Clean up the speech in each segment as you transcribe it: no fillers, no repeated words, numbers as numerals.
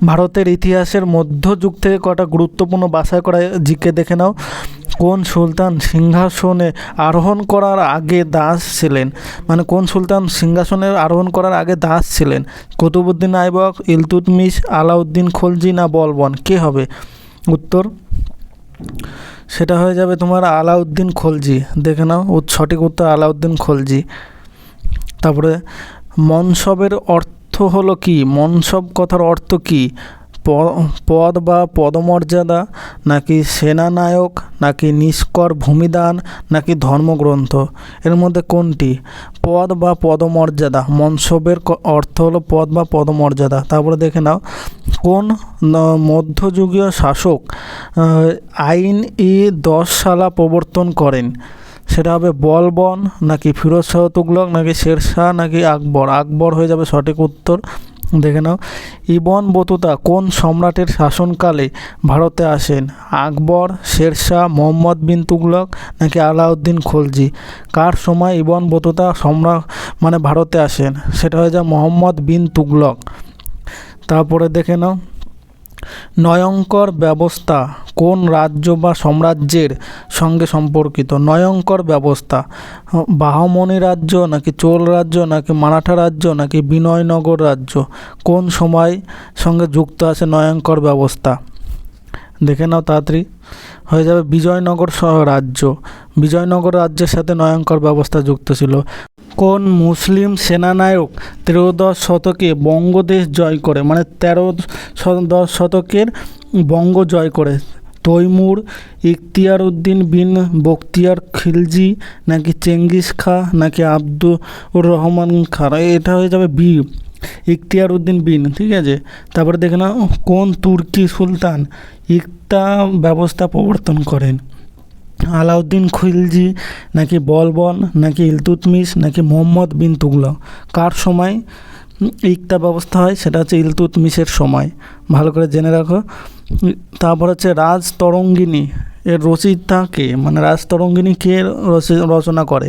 ভারতের ইতিহাসের মধ্যযুগ থেকে কটা গুরুত্বপূর্ণ বাছাই করা জিকে দেখে নাও। কোন সুলতান সিংহাসনে আরোহণ করার আগে দাস ছিলেন? মানে কোন সুলতান সিংহাসনে আরোহণ করার আগে দাস ছিলেন? কুতুবউদ্দিন আইবক, ইলতুৎমিশ, আলাউদ্দিন খলজি না বলবন? কে হবে উত্তর? সেটা হয়ে যাবে তোমার আলাউদ্দিন খলজি। দেখে নাও, সঠিক উত্তর আলাউদ্দিন খলজি। তারপরে মনসবের অর্থ হলো কি? মনসব কথার অর্থ কি? পদ বা পদমর্যাদা, নাকি সেনানায়ক, নাকি নিষ্কর ভূমিদান, নাকি ধর্মগ্রন্থ? এর মধ্যে কোনটি? পদ বা পদমর্যাদা। মনসবের অর্থ হলো পদ বা পদমর্যাদা। তারপরে দেখে নাও, কোন মধ্যযুগীয় শাসক আইন-ই 10 সালা প্রবর্তন করেন? সেটা হবে বলবন, নাকি ফিরোজ শাহ তুগলক, নাকি শেরশাহ, নাকি আকবর? আকবর হয়ে যাবে সঠিক উত্তর। দেখে নাও, ইবন বতুতা কোন সম্রাটের শাসনকালে ভারতে আসেন? আকবর, শেরশাহ, মোহাম্মদ বিন তুগলক, নাকি আলাউদ্দিন খলজি? কার সময় ইবন বতুতা সম্রাট মানে ভারতে আসেন? সেটা হয়ে যায় মোহাম্মদ বিন তুগলক। তারপরে দেখে নাও, নয়ঙ্কর ব্যবস্থা কোন রাজ্য বা সাম্রাজ্যের সঙ্গে সম্পর্কিত? নয়ঙ্কর ব্যবস্থা বাহমনি রাজ্য, নাকি চোল রাজ্য, নাকি মারাঠা রাজ্য, নাকি বিনয়নগর রাজ্য? কোন সময় সঙ্গে যুক্ত আছে নয়ঙ্কর ব্যবস্থা? দেখে নাও তাড়াতাড়ি, হয়ে যাবে বিজয়নগর রাজ্য। বিজয়নগর রাজ্যের সাথে নয়ঙ্কর ব্যবস্থা যুক্ত ছিল। কোন মুসলিম সেনানায়ক 13দশ শতকে বঙ্গদেশ জয় করে? মানে 13দশ শতকের বঙ্গ জয় করে? তৈমুর, ইখতিয়ার উদ্দিন বিন বখতিয়ার খিলজি, নাকি চেঙ্গিস খা, নাকি আব্দুর রহমান খাঁ? এটা হয়ে যাবে বি, ইখতিয়ার উদ্দিন বিন। ঠিক আছে। তারপরে দেখে নাও, কোন তুর্কি সুলতান ইকতা ব্যবস্থা প্রবর্তন করেন? আলাউদ্দিন খিলজি, নাকি বলবন, নাকি ইলতুৎমিশ, নাকি মোহাম্মদ বিন তুগলক? কার সময় ইকতা ব্যবস্থা হয়? সেটা হচ্ছে ইলতুৎমিশের সময়। ভালো করে জেনে রাখো। তারপর হচ্ছে রাজতরঙ্গিনী এর রচয়িতা কে? মানে রাজতরঙ্গিনী কে রচনা করে?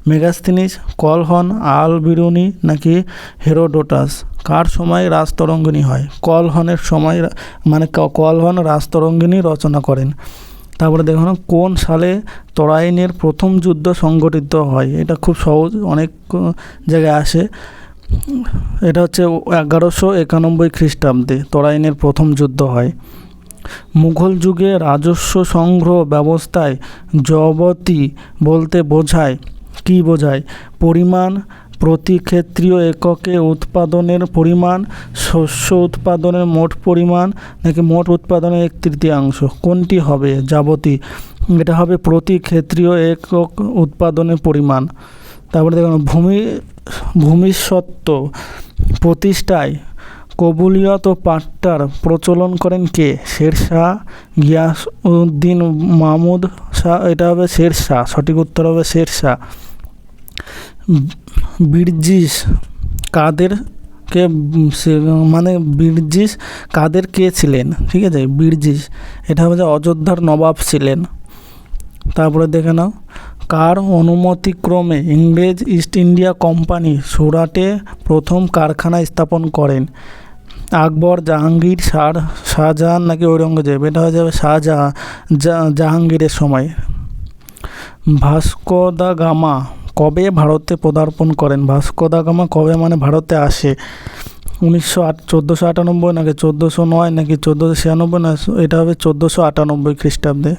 মেগাস্থিনিস, কলহন, আল বিরুনি, নাকি হেরোডোটাস? কার সময় রাজতরঙ্গিনী হয়? কলহনের সময়, মানে কলহন রাজতরঙ্গিনী রচনা করেন। তারপরে দেখুন, কোন সালে তরাইনের প্রথম যুদ্ধ সংগঠিত হয়? এটা খুব সহজ, অনেক জায়গায় আসে। এটা হচ্ছে 1191 খ্রিস্টাব্দে তরাইনের প্রথম যুদ্ধ হয়। মুঘল যুগে রাজস্ব সংগ্রহ ব্যবস্থায় জবতি বলতে বোঝায় কি বোঝায়? পরিমাণ, প্রতি ক্ষেত্রীয় এককে উৎপাদনের পরিমাণ, শস্য উৎপাদনের মোট পরিমাণ, নাকি মোট উৎপাদনের 1/3? কোনটি হবে যাবতী? এটা হবে প্রতি ক্ষেত্রীয় একক উৎপাদনের পরিমাণ। তারপরে দেখুন, ভূমিস্বত্ব প্রতিষ্ঠায় কবুলিয়ত ও পাট্টার প্রচলন করেন কে? শেরশাহ, গিয়াসউদ্দিন মাহমুদ শাহ? এটা হবে শেরশাহ, সঠিক উত্তর হবে শেরশাহ। ব্রিটিশ কাদের কে মানে ব্রিটিশ কাদের কে ছিলেন? ঠিক আছে, ব্রিটিশ এটা হবে যে অযোধ্যার নবাব ছিলেন। তারপরে দেখে নাও, কার অনুমতিক্রমে ইংরেজ ইস্ট ইন্ডিয়া কোম্পানি সুরাটে প্রথম কারখানা স্থাপন করেন? আকবর, জাহাঙ্গীর, শাহজাহান, নাকি ঔরঙ্গজেব? এটা হয়ে যাবে জাহাঙ্গীরের সময়। ভাস্কো দা গামা কবে ভারতে পদার্পণ করেন? ভাস্কো দা গামা কবে মানে ভারতে আসে? 1498, নাকি 1409, নাকি 1496? না, এটা হবে 1498 খ্রিস্টাব্দে।